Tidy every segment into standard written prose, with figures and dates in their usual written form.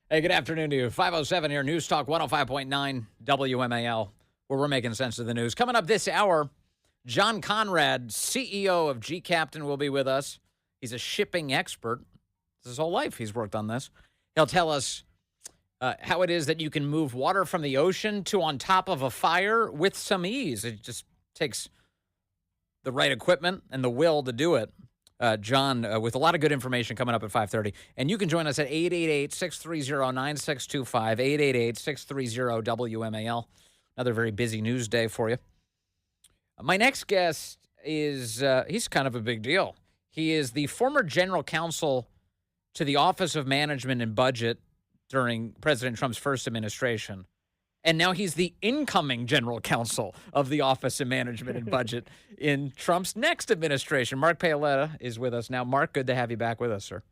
Hey, good afternoon to you. 507 here, News Talk 105.9 WMAL, where we're making sense of the news. Coming up this hour, John Konrad, CEO of G Captain, will be with us. He's a shipping expert. His whole life he's worked on this. He'll tell us how it is that you can move water from the ocean to on top of a fire with some ease. It just takes the right equipment and the will to do it. John, with a lot of good information coming up at 5:30. And you can join us at 888-630-9625, 888-630-WMAL. Another very busy news day for you. My next guest is, he's kind of a big deal. He is the former general counsel to the Office of Management and Budget during President Trump's first administration. And now he's the incoming general counsel of the Office of Management and Budget in Trump's next administration. Mark Paoletta is with us now. Mark, good to have you back with us, sir.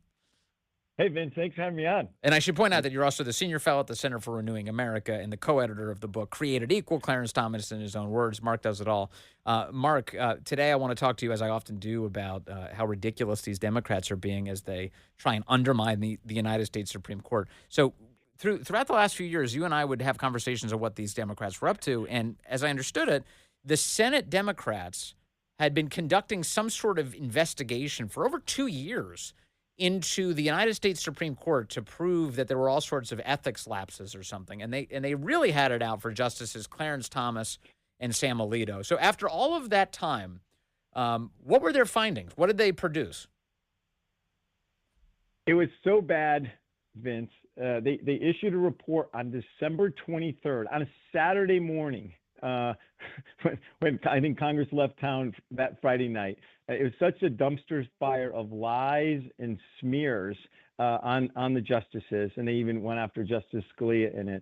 Hey, Vince, thanks for having me on. And I should point out that you're also the senior fellow at the Center for Renewing America and the co-editor of the book, Created Equal, Clarence Thomas in his own words. Mark does it all. Mark, today I want to talk to you, as I often do, about how ridiculous these Democrats are being as they try and undermine the United States Supreme Court. So throughout the last few years, you and I would have conversations of what these Democrats were up to. And as I understood it, the Senate Democrats had been conducting some sort of investigation for over 2 years into the United States Supreme Court to prove that there were all sorts of ethics lapses or something. And they really had it out for Justices Clarence Thomas and Sam Alito. So after all of that time, what were their findings? What did they produce? It was so bad, Vince. They issued a report on December 23rd, on a Saturday morning, when I think Congress left town that Friday night. It was such a dumpster fire of lies and smears on the justices, and they even went after Justice Scalia in it.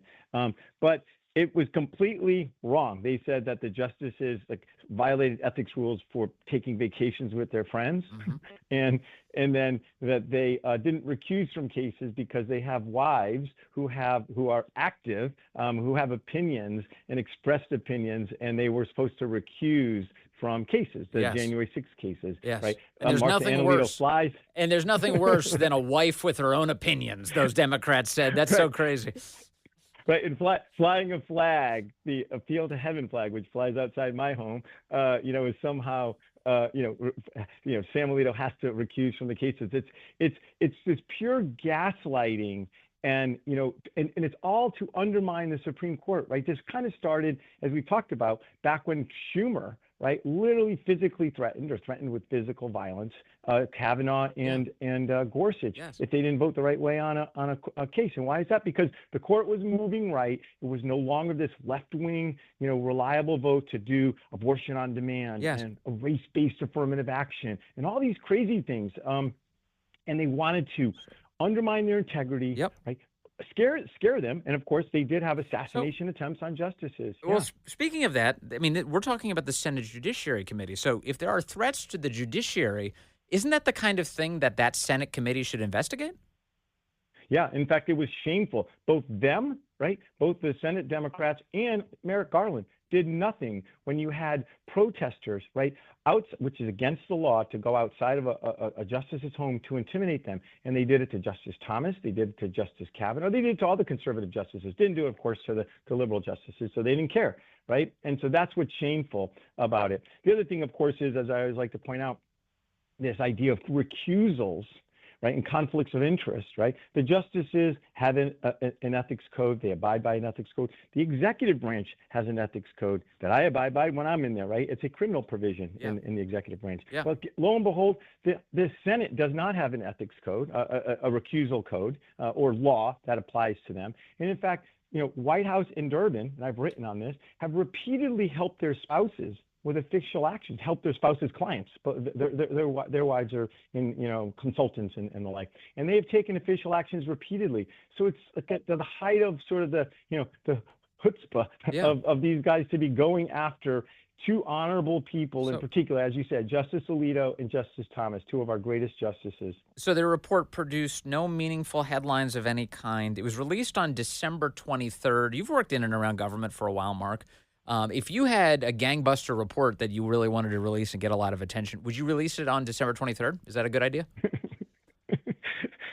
But it was completely wrong. They said that the justices violated ethics rules for taking vacations with their friends, and then that they didn't recuse from cases because they have wives who are active, who have opinions and expressed opinions, and they were supposed to recuse from cases, the January 6th cases, right? And there's nothing worse. And there's nothing worse than a wife with her own opinions. Those Democrats said that's so crazy. Right, and flying a flag, the Appeal to Heaven flag, which flies outside my home, is somehow, Sam Alito has to recuse from the cases. It's this pure gaslighting, and it's all to undermine the Supreme Court, right? This kind of started, as we talked about, back when Schumer, right, literally physically threatened with physical violence, Kavanaugh and Gorsuch, if they didn't vote the right way on a case. And why is that? Because the court was moving right. It was no longer this left-wing, reliable vote to do abortion on demand and a race-based affirmative action and all these crazy things. And they wanted to undermine their integrity, right? Scare them. And of course, they did have assassination attempts on justices. Well, speaking of that, I mean, we're talking about the Senate Judiciary Committee. So if there are threats to the judiciary, isn't that the kind of thing that Senate committee should investigate? Yeah. In fact, it was shameful. Both them, right? Both the Senate Democrats and Merrick Garland did nothing when you had protesters, right, which is against the law to go outside of a justice's home to intimidate them. And they did it to Justice Thomas. They did it to Justice Kavanaugh. They did it to all the conservative justices. Didn't do it, of course, to the liberal justices. So they didn't care, right? And so that's what's shameful about it. The other thing, of course, is, as I always like to point out, this idea of recusals, right, and conflicts of interest, right? The justices have an ethics code. They abide by an ethics code. The executive branch has an ethics code that I abide by when I'm in there, right? It's a criminal provision in the executive branch. Well, lo and behold, the Senate does not have an ethics code, a recusal code or law that applies to them. And in fact, Whitehouse and Durbin, and I've written on this, have repeatedly helped their spouses with official actions, help their spouses' clients, but their wives are consultants and the like, and they have taken official actions repeatedly. So it's at the height of sort of the chutzpah of these guys to be going after two honorable people, in particular, as you said, Justice Alito and Justice Thomas, two of our greatest justices. So the report produced no meaningful headlines of any kind. It was released on December 23rd. You've worked in and around government for a while, Mark. If you had a gangbuster report that you really wanted to release and get a lot of attention, would you release it on December 23rd? Is that a good idea?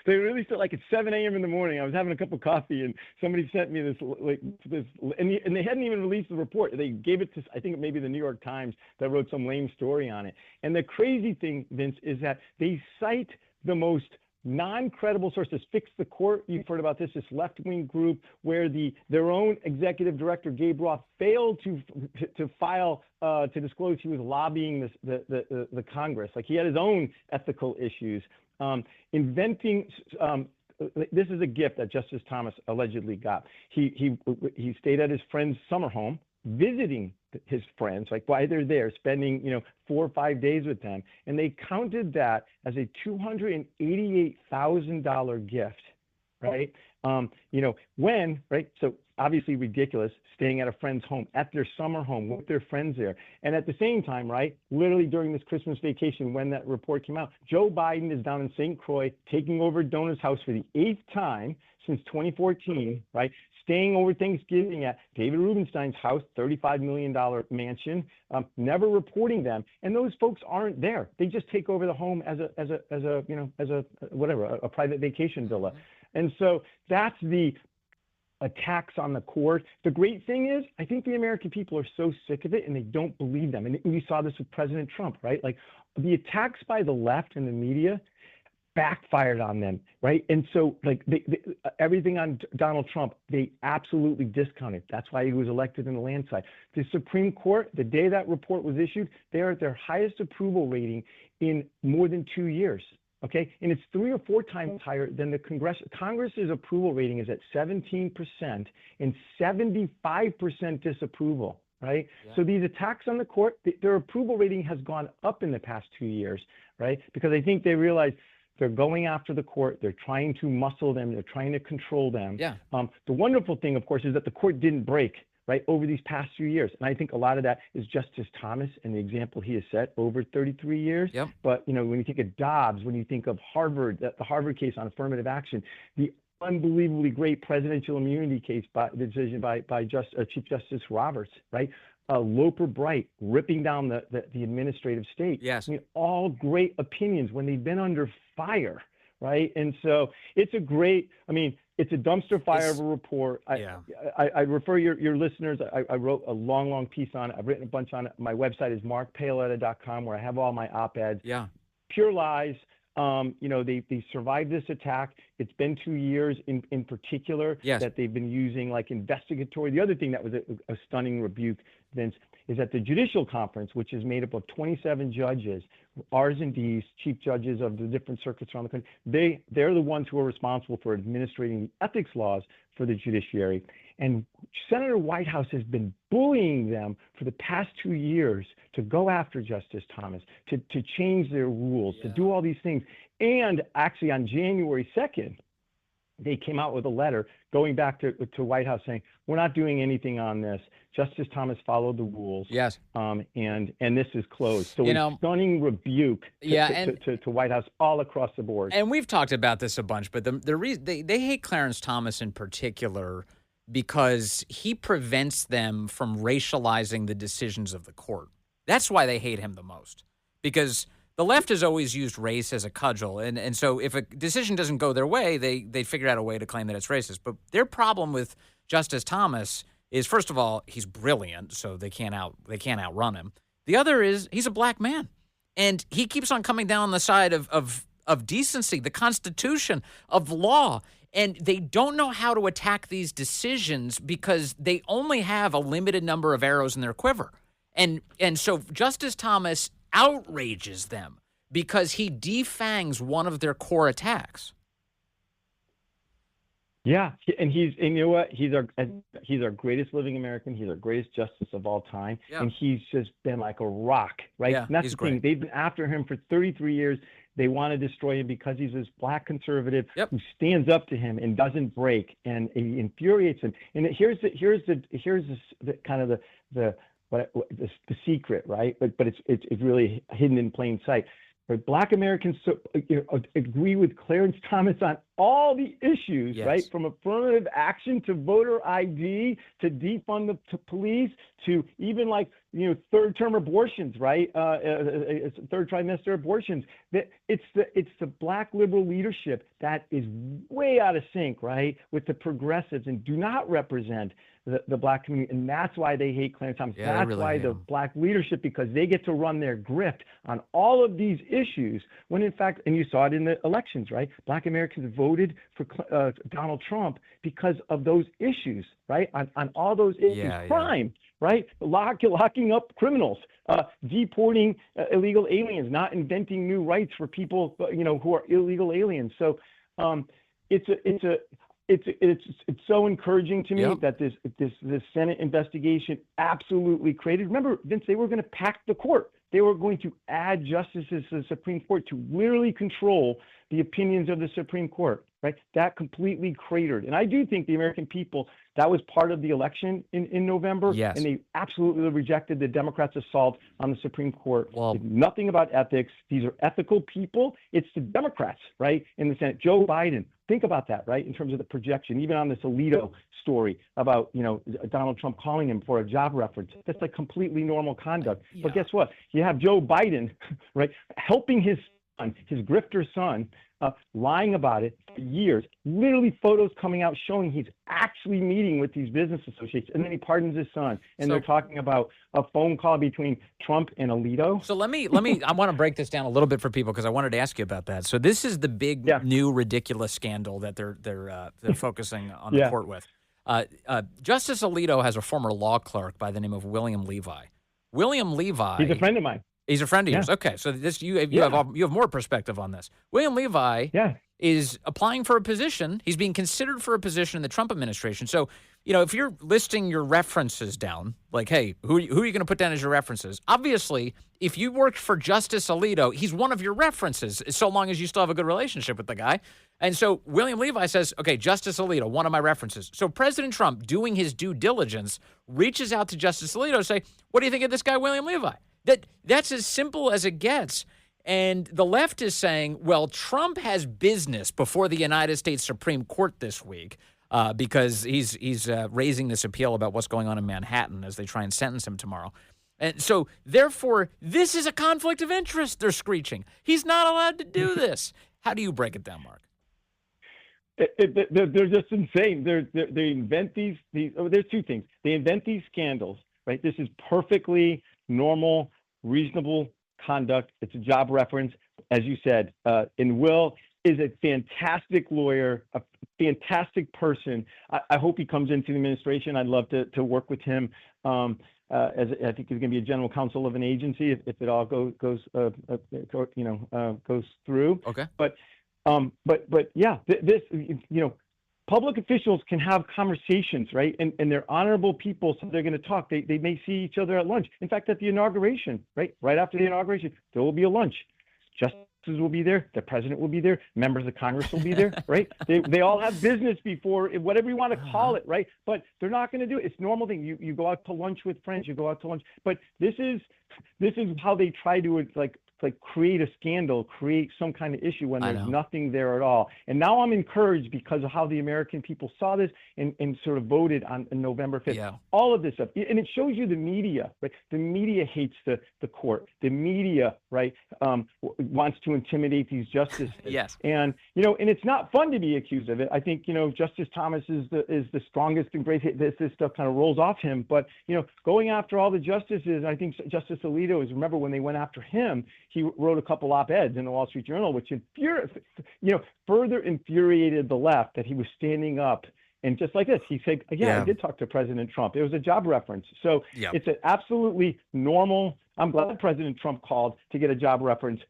They released it like at 7 a.m. in the morning. I was having a cup of coffee, and somebody sent me this, and they hadn't even released the report. They gave it to, I think, maybe the New York Times that wrote some lame story on it. And the crazy thing, Vince, is that they cite the most non-credible sources. Fix the Court, you've heard about this left-wing group where their own executive director, Gabe Roth, failed to file to disclose he was lobbying the Congress. Like, he had his own ethical issues. Inventing this is a gift that Justice Thomas allegedly got. He stayed at his friend's summer home, visiting his friends, like while they're there, spending 4 or 5 days with them, and they counted that as a $288,000 gift, right? When, right? So obviously ridiculous, staying at a friend's home, at their summer home with their friends there. And at the same time, right, literally during this Christmas vacation when that report came out, Joe Biden is down in St. Croix taking over Donna's house for the 8th time since 2014, right? Staying over Thanksgiving at David Rubenstein's house, $35 million mansion, never reporting them. And those folks aren't there. They just take over the home as a private vacation villa. And so that's the attacks on the court. The great thing is, I think the American people are so sick of it and they don't believe them. And we saw this with President Trump, right? Like, the attacks by the left and the media backfired on them, right? And so, like, everything on Donald Trump, they absolutely discounted. That's why he was elected in the landslide. The Supreme Court, the day that report was issued, they are at their highest approval rating in more than 2 years. Okay, and it's 3 or 4 times higher than the Congress. Congress's approval rating is at 17% and 75% disapproval, right? Yeah. So these attacks on the court, their approval rating has gone up in the past 2 years, right? Because I think they realize they're going after the court. They're trying to muscle them. They're trying to control them. Yeah. The wonderful thing, of course, is that the court didn't break, right, over these past few years. And I think a lot of that is Justice Thomas and the example he has set over 33 years. Yep. But, when you think of Dobbs, when you think of Harvard, the Harvard case on affirmative action, the unbelievably great presidential immunity case decision by Chief Justice Roberts, right? Loper Bright ripping down the administrative state. Yes. I mean, all great opinions when they've been under fire, right? And so it's a great, it's a dumpster fire of a report. I refer your listeners. I wrote a long piece on it. I've written a bunch on it. My website is markpaoletta.com, where I have all my op-eds. Yeah. Pure lies. They survived this attack. It's been 2 years in particular that they've been using like investigatory. The other thing that was a stunning rebuke, Vince, is that the Judicial Conference, which is made up of 27 judges, R's and D's, chief judges of the different circuits around the country, they're the ones who are responsible for administrating the ethics laws for the judiciary. And Senator Whitehouse has been bullying them for the past 2 years to go after Justice Thomas, to change their rules, to do all these things. And actually on January 2nd, they came out with a letter going back to Whitehouse saying, we're not doing anything on this. Justice Thomas followed the rules. Yes. And this is closed. So a stunning rebuke to Whitehouse all across the board. And we've talked about this a bunch, but the reason they hate Clarence Thomas in particular because he prevents them from racializing the decisions of the court. That's why they hate him the most, because the left has always used race as a cudgel. And so if a decision doesn't go their way, they figure out a way to claim that it's racist. But their problem with Justice Thomas is, first of all, he's brilliant, so they can't outrun him. The other is he's a black man, and he keeps on coming down on the side of decency, the Constitution, of law. And they don't know how to attack these decisions because they only have a limited number of arrows in their quiver. And so Justice Thomas outrages them because he defangs one of their core attacks. Yeah, and you know what? He's our greatest living American. He's our greatest justice of all time, and he's just been like a rock, right? Yeah, and that's he's the great. thing. They've been after him for 33 years. They want to destroy him because he's this black conservative who stands up to him and doesn't break, and it infuriates him. And here's the kind of the secret, right? But it's really hidden in plain sight. But Black Americans agree with Clarence Thomas on all the issues, right? From affirmative action to voter ID to defund the police to even like third-term abortions, right? Third trimester abortions. It's the black liberal leadership that is way out of sync, right, with the progressives and do not represent the black community, and that's why they hate Clarence Thomas. Yeah, that's really why hate the him. black leadership, because they get to run their grift on all of these issues. When in fact, and you saw it in the elections, right? Black Americans voted for Donald Trump because of those issues, right? On all those issues, Yeah, crime, right? Locking up criminals, deporting illegal aliens, not inventing new rights for people, who are illegal aliens. So it's so encouraging to me that this Senate investigation absolutely created. Remember, Vince, they were going to pack the court. They were going to add justices to the Supreme Court to literally control the opinions of the Supreme Court, right? That completely cratered. And I do think the American people, that was part of the election in November. Yes. And they absolutely rejected the Democrats' assault on the Supreme Court. Well, It's nothing about ethics. These are ethical people. It's the Democrats, right, in the Senate. Joe Biden, think about that, right, in terms of the projection, even on this Alito story about, Donald Trump calling him for a job reference. That's like completely normal conduct. Yeah. But guess what? You have Joe Biden, right, helping his son, his grifter son, lying about it for years, literally photos coming out showing he's actually meeting with these business associates, and then he pardons his son. And they're talking about a phone call between Trump and Alito. So let me, I want to break this down a little bit for people because I wanted to ask you about that. So this is the big new ridiculous scandal that they're focusing on the court with. Justice Alito has a former law clerk by the name of William Levi. William Levi. He's a friend of mine. He's a friend of yours. Okay, so this you have more perspective on this. William Levi is applying for a position. He's being considered for a position in the Trump administration. So, if you're listing your references down, like, hey, who are you going to put down as your references? Obviously, if you worked for Justice Alito, he's one of your references, so long as you still have a good relationship with the guy. And so William Levi says, okay, Justice Alito, one of my references. So President Trump, doing his due diligence, reaches out to Justice Alito to say, what do you think of this guy, William Levi? That's as simple as it gets. And the left is saying, well, Trump has business before the United States Supreme Court this week because he's raising this appeal about what's going on in Manhattan as they try and sentence him tomorrow. And so, therefore, this is a conflict of interest, they're screeching. He's not allowed to do this. How do you break it down, Mark? They're just insane. They invent these. There's two things. They invent these scandals, right? This is perfectly normal, reasonable conduct. It's a job reference, as you said. And Will is a fantastic lawyer, a fantastic person. I hope he comes into the administration. I'd love to work with him. As I think he's going to be a general counsel of an agency if it all goes through. Okay. But yeah, this public officials can have conversations, right? And they're honorable people, so they're going to talk. They may see each other at lunch. In fact, at the inauguration, right after the inauguration, there will be a lunch. Justices will be there. The president will be there. Members of Congress will be there, right? They all have business before, whatever you want to call it, right? But they're not going to do it. It's a normal thing. You go out to lunch with friends. You go out to lunch. But this is how they try to create a scandal, create some kind of issue when there's nothing there at all. And now I'm encouraged because of how the American people saw this and sort of voted on November 5th. Yeah. All of this stuff. And it shows you the media, right? The media hates the court. The media, right, wants to intimidate these justices. Yes. And, and it's not fun to be accused of it. I think, Justice Thomas is the strongest and greatest. This stuff kind of rolls off him. But, going after all the justices, I think Justice Alito remember when they went after him, he wrote a couple op-eds in the Wall Street Journal, which further infuriated the left that he was standing up. And just like this, he said, I did talk to President Trump. It was a job reference. So it's an absolutely normal. I'm glad President Trump called to get a job reference.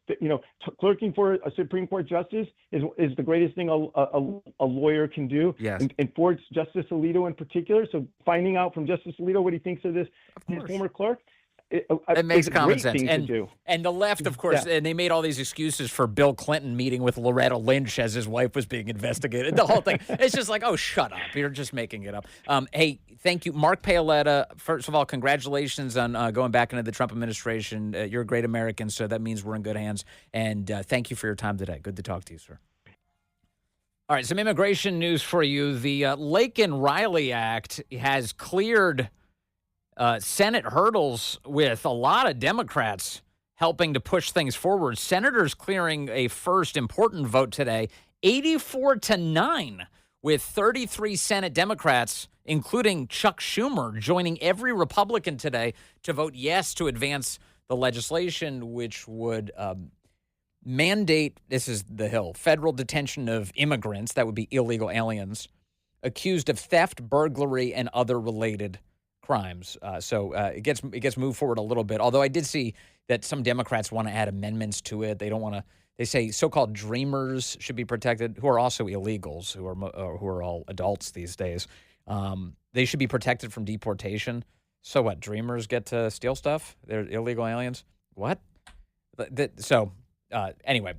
Clerking for a Supreme Court justice is the greatest thing a lawyer can do. Yes. And for Justice Alito in particular. So finding out from Justice Alito what he thinks of this, his former clerk, it makes common sense. And the left, of course, and they made all these excuses for Bill Clinton meeting with Loretta Lynch as his wife was being investigated. The whole thing. It's just like, oh, shut up. You're just making it up. Hey, thank you. Mark Paoletta, first of all, congratulations on going back into the Trump administration. You're a great American, so that means we're in good hands. And thank you for your time today. Good to talk to you, sir. All right, some immigration news for you. The Laken Riley Act has cleared Senate hurdles with a lot of Democrats helping to push things forward. Senators clearing a first important vote today, 84-9, with 33 Senate Democrats, including Chuck Schumer, joining every Republican today to vote yes to advance the legislation, which would mandate, this is the Hill, federal detention of immigrants, that would be illegal aliens, accused of theft, burglary, and other related crimes. So it gets moved forward a little bit, although I did see that some Democrats want to add amendments to it. They don't want to. They say so-called dreamers should be protected, who are also illegals, who are all adults these days. They should be protected from deportation. So what? Dreamers get to steal stuff? They're illegal aliens? What? Anyway,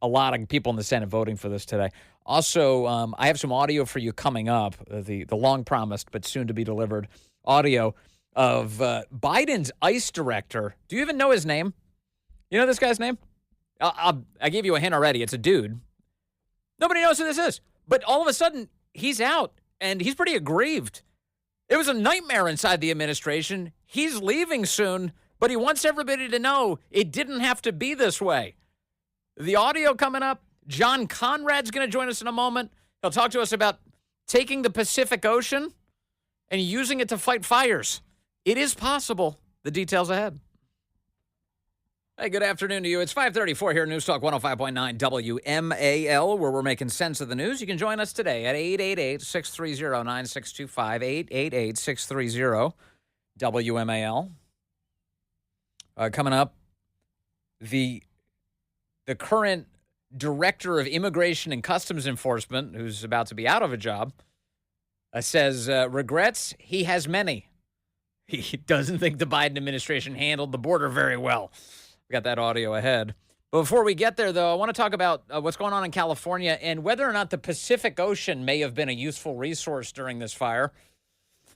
a lot of people in the Senate voting for this today. Also, I have some audio for you coming up. The long promised but soon to be delivered audio of Biden's ICE director. Do you even know his name? You know this guy's name? I gave you a hint already. It's a dude. Nobody knows who this is. But all of a sudden, he's out, and he's pretty aggrieved. It was a nightmare inside the administration. He's leaving soon, but he wants everybody to know it didn't have to be this way. The audio coming up. John Konrad's going to join us in a moment. He'll talk to us about taking the Pacific Ocean and using it to fight fires. It is possible. The details ahead. Hey, good afternoon to you. It's 5:34 here at News Talk 105.9 WMAL, where we're making sense of the news. You can join us today at 888-630-9625, 888-630-WMAL. Coming up, the current director of Immigration and Customs Enforcement, who's about to be out of a job, says regrets, he has many. He doesn't think the Biden administration handled the border very well. We got that audio ahead. But before we get there, though, I want to talk about what's going on in California and whether or not the Pacific Ocean may have been a useful resource during this fire.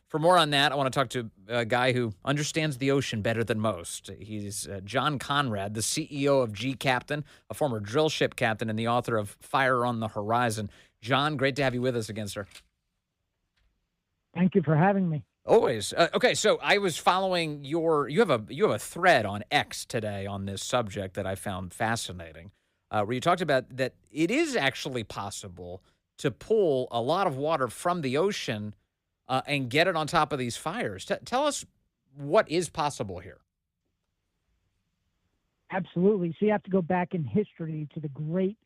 For more on that, I want to talk to a guy who understands the ocean better than most. He's John Konrad, the CEO of G Captain, a former drill ship captain and the author of Fire on the Horizon. John, great to have you with us again, sir. Thank you for having me. Always. Okay, so I was following you have a thread on X today on this subject that I found fascinating, where you talked about that it is actually possible to pull a lot of water from the ocean and get it on top of these fires. Tell us what is possible here. Absolutely. So you have to go back in history to the great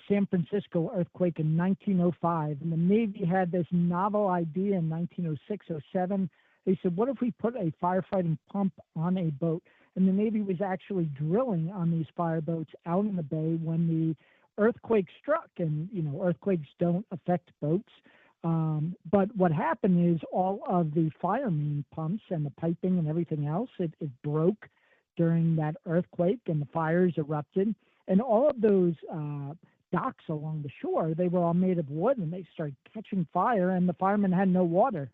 San Francisco earthquake in 1905. And the Navy had this novel idea in 1906, 07. They said, what if we put a firefighting pump on a boat? And the Navy was actually drilling on these fireboats out in the bay when the earthquake struck. And, earthquakes don't affect boats. But what happened is all of the fire main pumps and the piping and everything else, it broke during that earthquake and the fires erupted. And all of those docks along the shore, they were all made of wood and they started catching fire and the firemen had no water.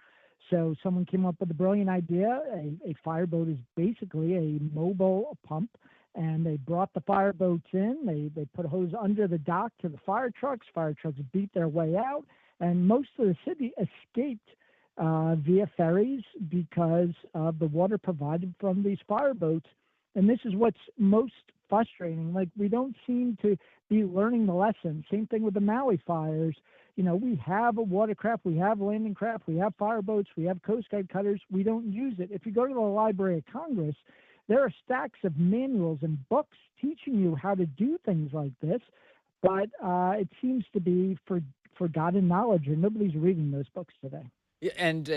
So someone came up with a brilliant idea. A fireboat is basically a mobile pump. And they brought the fireboats in. They put a hose under the dock to the fire trucks. Fire trucks beat their way out. And most of the city escaped via ferries because of the water provided from these fireboats. And this is what's most frustrating. Like, we don't seem to be learning the lesson. Same thing with the Maui fires. We have a watercraft, we have landing craft, we have fireboats, we have Coast Guard cutters. We don't use it. If you go to the Library of Congress, there are stacks of manuals and books teaching you how to do things like this. But it seems to be forgotten knowledge, and nobody's reading those books today. And,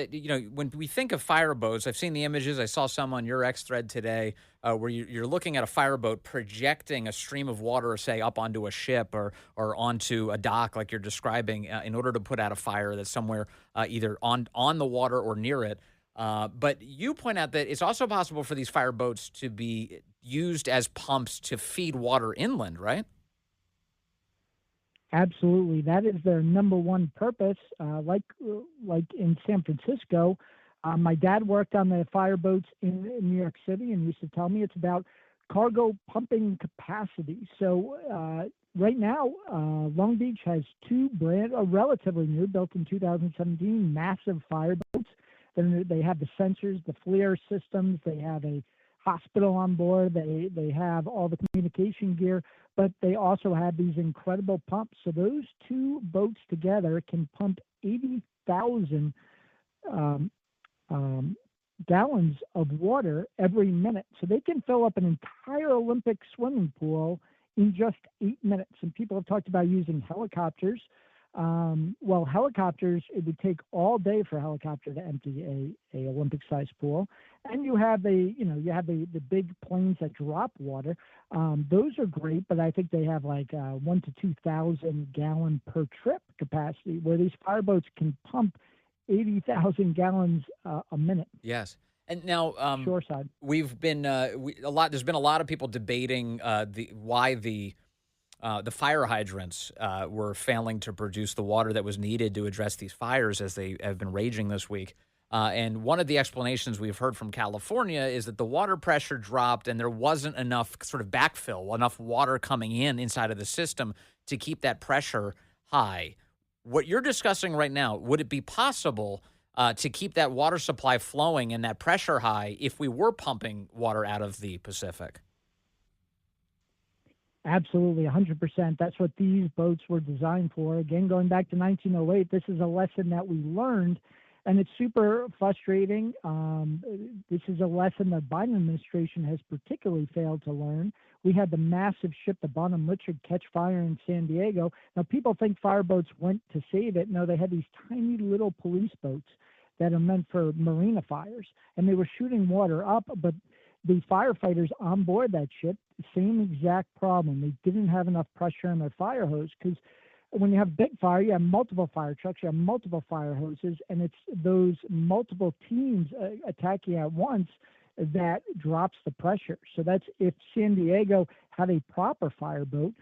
when we think of fireboats, I've seen the images. I saw some on your X thread today where you're looking at a fireboat projecting a stream of water, say, up onto a ship or onto a dock like you're describing in order to put out a fire that's somewhere either on the water or near it. But you point out that it's also possible for these fireboats to be used as pumps to feed water inland, right? Absolutely. That is their number one purpose. Like in San Francisco, my dad worked on the fireboats in New York City and used to tell me it's about cargo pumping capacity. So right now, Long Beach has two relatively new, built in 2017, massive fireboats. Then they have the sensors, the FLIR systems. They have a hospital on board. They have all the communication gear, but they also have these incredible pumps. So those two boats together can pump 80,000 gallons of water every minute. So they can fill up an entire Olympic swimming pool in just 8 minutes. And people have talked about using helicopters. Well, helicopters, it would take all day for a helicopter to empty a Olympic-sized pool. And you have the big planes that drop water. Those are great, but I think they have like 1 to 2,000 gallon per trip capacity, where these fireboats can pump 80,000 gallons a minute. Yes. And now, Shoreside. we've been There's been a lot of people debating why the fire hydrants were failing to produce the water that was needed to address these fires as they have been raging this week. And one of the explanations we've heard from California is that the water pressure dropped and there wasn't enough sort of backfill, enough water coming inside of the system to keep that pressure high. What you're discussing right now, would it be possible to keep that water supply flowing and that pressure high if we were pumping water out of the Pacific? Absolutely, 100%. That's what these boats were designed for. Again, going back to 1908, this is a lesson that we learned, and it's super frustrating. This is a lesson the Biden administration has particularly failed to learn. We had the massive ship, the Bonham Richard, catch fire in San Diego. Now, people think fireboats went to save it. No, they had these tiny little police boats that are meant for marina fires, and they were shooting water up, but the firefighters on board that ship, same exact problem. They didn't have enough pressure in their fire hose, because when you have big fire, you have multiple fire trucks, you have multiple fire hoses, and it's those multiple teams attacking at once that drops the pressure. So that's if San Diego had a proper fireboat.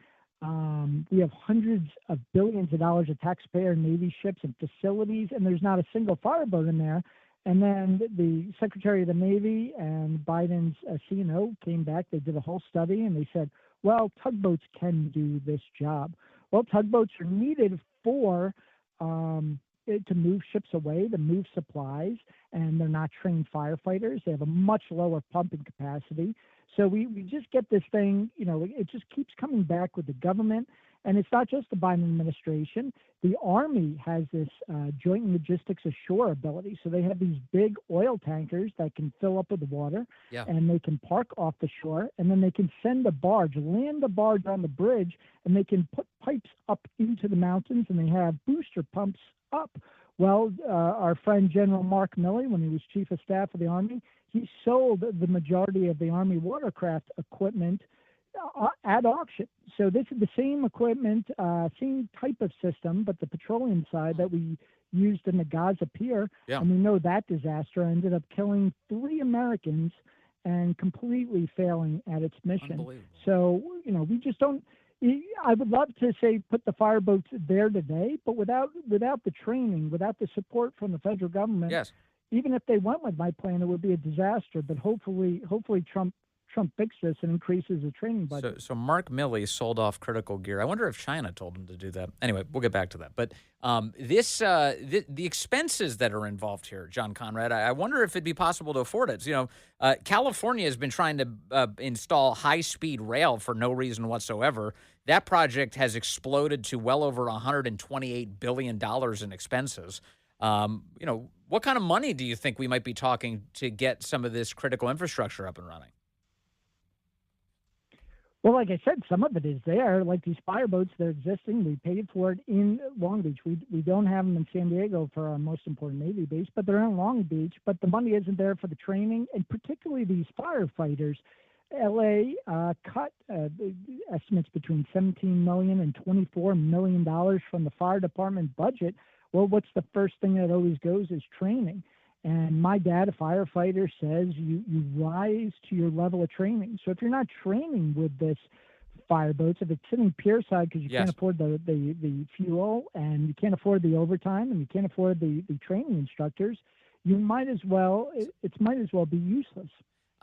We have hundreds of billions of dollars of taxpayer Navy ships and facilities, and there's not a single fireboat in there. And then the Secretary of the Navy and Biden's CNO came back. They did a whole study, and they said, well, tugboats can do this job. Well, tugboats are needed for to move ships away, to move supplies, and they're not trained firefighters. They have a much lower pumping capacity. So we just get this thing, it just keeps coming back with the government. And it's not just the Biden administration. The Army has this joint logistics ashore ability. So they have these big oil tankers that can fill up with water, and they can park off the shore, and then they can send a barge, land the barge on the bridge, and they can put pipes up into the mountains, and they have booster pumps up. Well, our friend General Mark Milley, when he was Chief of Staff of the Army, he sold the majority of the Army watercraft equipment at auction. So this is the same equipment, same type of system, but the petroleum side that we used in the Gaza Pier. And we know that disaster ended up killing 3 Americans and completely failing at its mission. So, we just don't. I would love to say put the fireboats there today, but without the training, without the support from the federal government, even if they went with my plan, it would be a disaster. But hopefully Trump fixes this and increases the training budget. So Mark Milley sold off critical gear. I wonder if China told him to do that. Anyway, we'll get back to that. But the expenses that are involved here, John Konrad, I wonder if it'd be possible to afford it. California has been trying to install high-speed rail for no reason whatsoever. That project has exploded to well over $128 billion in expenses. What kind of money do you think we might be talking to get some of this critical infrastructure up and running? Well, like I said, some of it is there. Like these fireboats, they're existing. We paid for it in Long Beach. We don't have them in San Diego for our most important Navy base, but they're in Long Beach. But the money isn't there for the training, and particularly these firefighters. LA cut estimates between $17 million and $24 million from the fire department budget. Well, what's the first thing that always goes is training. And my dad, a firefighter, says you rise to your level of training. So if you're not training with this fireboats, if it's sitting pierside because you can't afford the fuel and you can't afford the overtime and you can't afford the training instructors, you might as well be useless.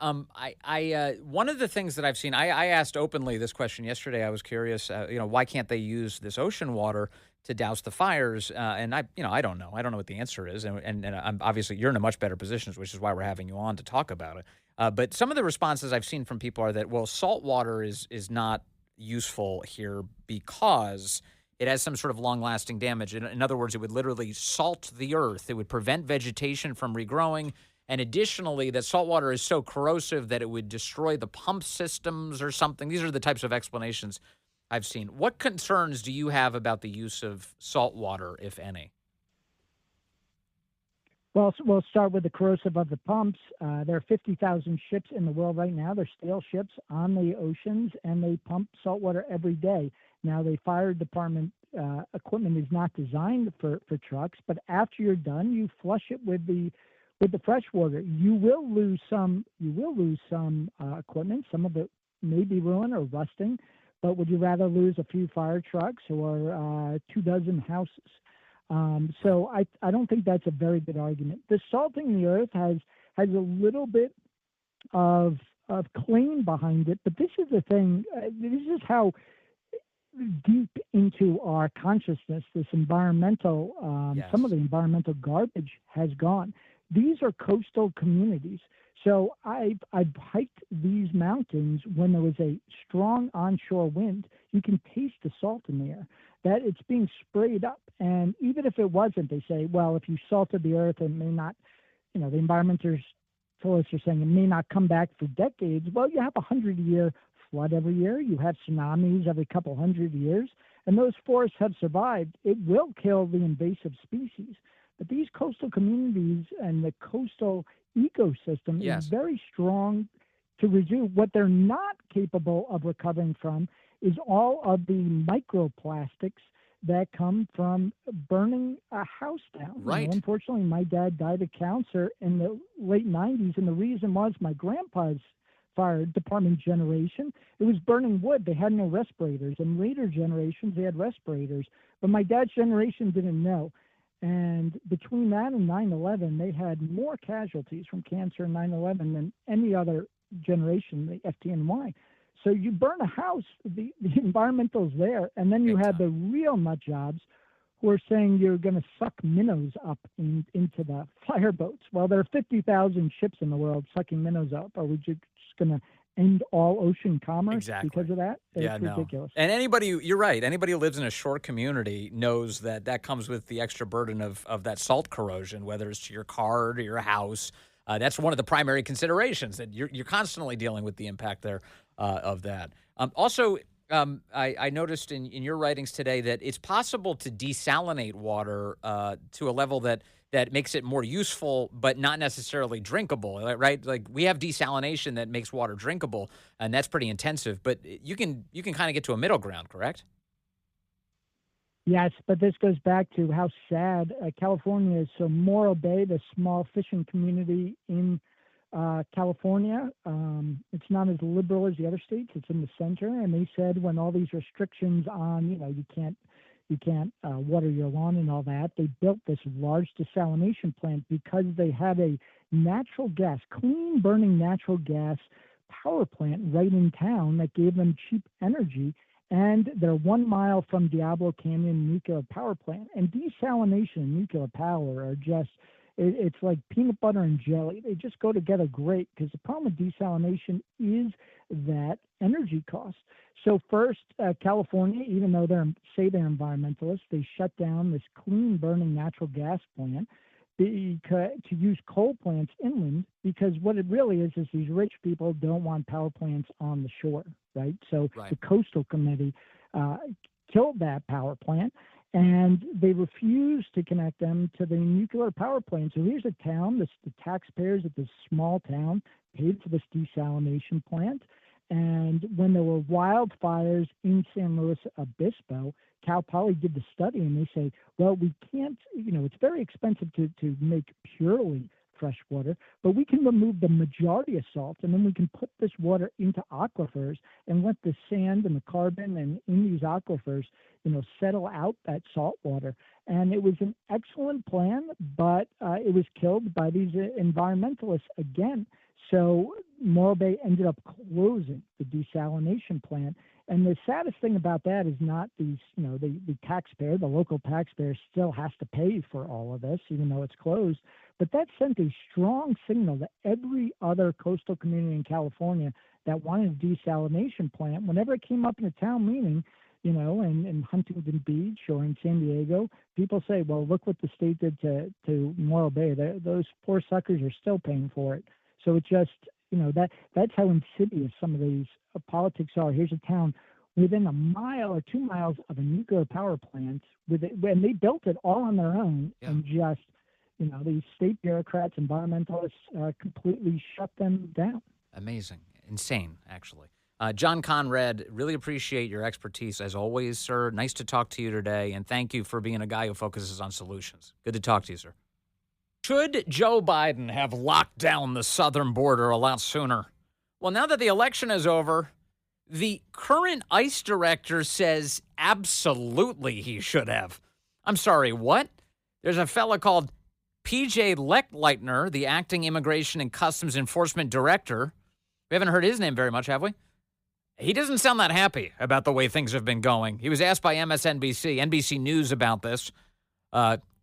One of the things that I've seen, I asked openly this question yesterday. I was curious, why can't they use this ocean water to douse the fires? And I don't know. I don't know what the answer is. And I'm obviously you're in a much better position, which is why we're having you on to talk about it. But some of the responses I've seen from people are that, well, salt water is not useful here because it has some sort of long-lasting damage. In other words, it would literally salt the earth. It would prevent vegetation from regrowing. And additionally, that salt water is so corrosive that it would destroy the pump systems or something. These are the types of explanations I've seen. What concerns do you have about the use of salt water, if any? Well, we'll start with the corrosive of the pumps. There are 50,000 ships in the world right now. They're steel ships on the oceans, and they pump salt water every day. Now, the fire department equipment is not designed for trucks, but after you're done, you flush it with the fresh water. You will lose some equipment. Some of it may be ruined or rusting, but would you rather lose a few fire trucks or 24 houses? So I don't think that's a very good argument. The salting the earth has a little bit of claim behind it, but this is the thing. This is how deep into our consciousness this environmental, some of the environmental garbage has gone. These are coastal communities. So I've hiked these mountains when there was a strong onshore wind. You can taste the salt in the air, that it's being sprayed up. And even if it wasn't, they say, well, if you salted the earth, it may not, the environmentalists are saying it may not come back for decades. Well, you have 100-year flood every year. You have tsunamis every couple hundred years. And those forests have survived. It will kill the invasive species. But these coastal communities and the coastal ecosystem is very strong to resume. What they're not capable of recovering from is all of the microplastics that come from burning a house down. Right. Unfortunately, my dad died of cancer in the late 90s, and the reason was my grandpa's fire department generation, it was burning wood. They had no respirators. And later generations, they had respirators. But my dad's generation didn't know. And between that and 9/11, they had more casualties from cancer in 9/11 than any other generation, the FDNY. So you burn a house, the environmental's there, and then you have the real nut jobs who are saying you're going to suck minnows up into the fire boats. Well, there are 50,000 ships in the world sucking minnows up. Are we just going to end all ocean commerce because of that? It's ridiculous. And you're right, anybody who lives in a shore community knows that comes with the extra burden of that salt corrosion, whether it's to your car or to your house. That's one of the primary considerations, that you're constantly dealing with the impact there of that. I noticed in your writings today that it's possible to desalinate water to a level that makes it more useful, but not necessarily drinkable, right? Like we have desalination that makes water drinkable, and that's pretty intensive. But you can kind of get to a middle ground, correct? Yes, but this goes back to how sad California is. So Morro Bay, the small fishing community in California, it's not as liberal as the other states. It's in the center, and they said when all these restrictions on, you can't water your lawn and all that, they built this large desalination plant because they had a natural gas, clean burning natural gas power plant right in town that gave them cheap energy. And they're 1 mile from Diablo Canyon nuclear power plant. And desalination and nuclear power are just, it's like peanut butter and jelly. They just go together great, because the problem with desalination is that energy cost. So first, California, even though they're environmentalists, they shut down this clean burning natural gas plant to use coal plants inland, because what it really is these rich people don't want power plants on the shore, right? So the coastal committee killed that power plant, and they refused to connect them to the nuclear power plant. So here's a town, the taxpayers of this small town paid for this desalination plant. And when there were wildfires in San Luis Obispo, Cal Poly did the study, and they say, well, we can't, it's very expensive to make purely fresh water, but we can remove the majority of salt, and then we can put this water into aquifers and let the sand and the carbon and in these aquifers, settle out that salt water. And it was an excellent plan, but it was killed by these environmentalists again. So Morro Bay ended up closing the desalination plant. And the saddest thing about that is not these, the taxpayer, the local taxpayer still has to pay for all of this, even though it's closed. But that sent a strong signal to every other coastal community in California that wanted a desalination plant. Whenever it came up in a town meeting, in Huntington Beach or in San Diego, people say, well, look what the state did to Morro Bay. Those poor suckers are still paying for it. So it just, that's how insidious some of these politics are. Here's a town within a mile or 2 miles of a nuclear power plant, when they built it all on their own, and just, these state bureaucrats, environmentalists completely shut them down. Amazing. Insane, actually. John Konrad, really appreciate your expertise as always, sir. Nice to talk to you today, and thank you for being a guy who focuses on solutions. Good to talk to you, sir. Should Joe Biden have locked down the southern border a lot sooner? Well, now that the election is over, the current ICE director says absolutely he should have. I'm sorry, what? There's a fella called P.J. Lechtleitner, the acting Immigration and Customs Enforcement Director. We haven't heard his name very much, have we? He doesn't sound that happy about the way things have been going. He was asked by MSNBC, NBC News about this.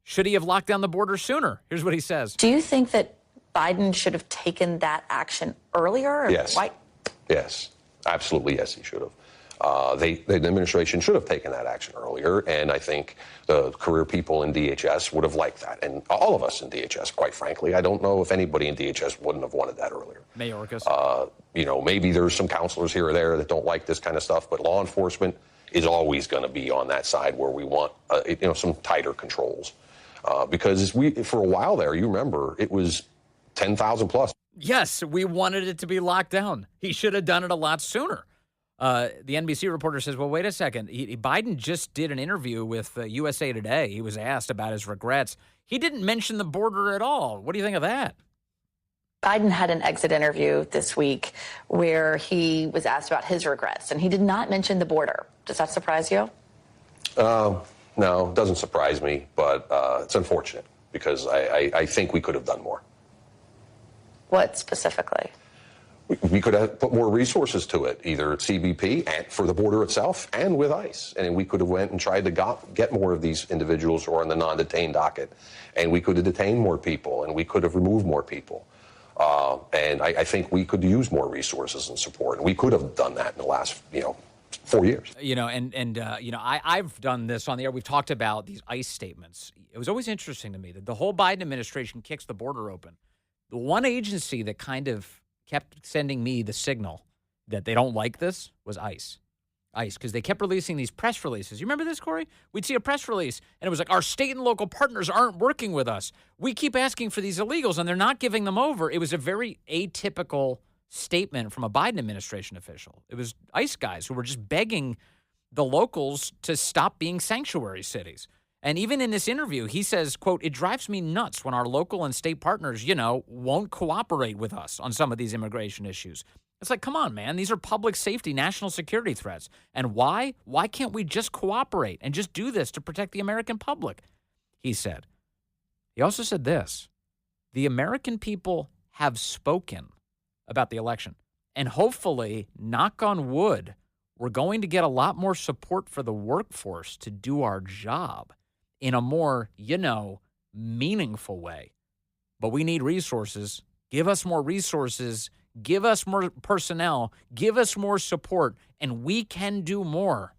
Should he have locked down the border sooner? Here's what he says. Do you think that Biden should have taken that action earlier? Yes. Why? Yes. Absolutely, yes, he should have. The administration should have taken that action earlier, and I think the career people in DHS would have liked that, and all of us in DHS, quite frankly. I don't know if anybody in DHS wouldn't have wanted that earlier. Mayorkas. Maybe there's some counselors here or there that don't like this kind of stuff, but law enforcement is always going to be on that side where we want, some tighter controls. Because for a while there, you remember, it was 10,000 plus. Yes, we wanted it to be locked down. He should have done it a lot sooner. The NBC reporter says, well, wait a second. Biden just did an interview with USA Today. He was asked about his regrets. He didn't mention the border at all. What do you think of that? Biden had an exit interview this week where he was asked about his regrets, and he did not mention the border. Does that surprise you? No, it doesn't surprise me, but it's unfortunate because I think we could have done more. What specifically? We could have put more resources to it, either at CBP and for the border itself and with ICE. And we could have went and tried to get more of these individuals who are on the non-detained docket. And we could have detained more people, and we could have removed more people. And I think we could use more resources and support. And we could have done that in the last, 4 years. I've done this on the air. We've talked about these ICE statements. It was always interesting to me that the whole Biden administration kicks the border open. The one agency that kind of kept sending me the signal that they don't like this was ICE. Because they kept releasing these press releases. You remember this, Corey? We'd see a press release, and it was like, our state and local partners aren't working with us. We keep asking for these illegals, and they're not giving them over. It was a very atypical statement from a Biden administration official. It was ICE guys who were just begging the locals to stop being sanctuary cities. And even in this interview, he says, quote, it drives me nuts when our local and state partners, won't cooperate with us on some of these immigration issues. It's like, come on, man. These are public safety, national security threats. And why? Why can't we just cooperate and just do this to protect the American public? He said. He also said this. The American people have spoken about the election. And hopefully, knock on wood, we're going to get a lot more support for the workforce to do our job in a more, meaningful way. But we need resources. Give us more resources. Give us more personnel. Give us more support. And we can do more.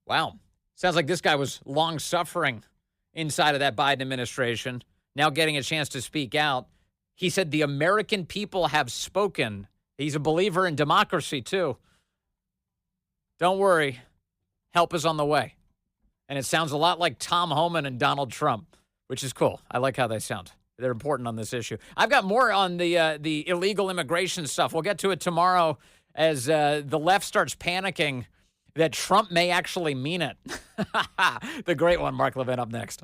Wow. Sounds like this guy was long-suffering inside of that Biden administration, now getting a chance to speak out. He said the American people have spoken. He's a believer in democracy, too. Don't worry. Help is on the way. And it sounds a lot like Tom Homan and Donald Trump, which is cool. I like how they sound. They're important on this issue. I've got more on the illegal immigration stuff. We'll get to it tomorrow as the left starts panicking that Trump may actually mean it. The great one, Mark Levin, up next.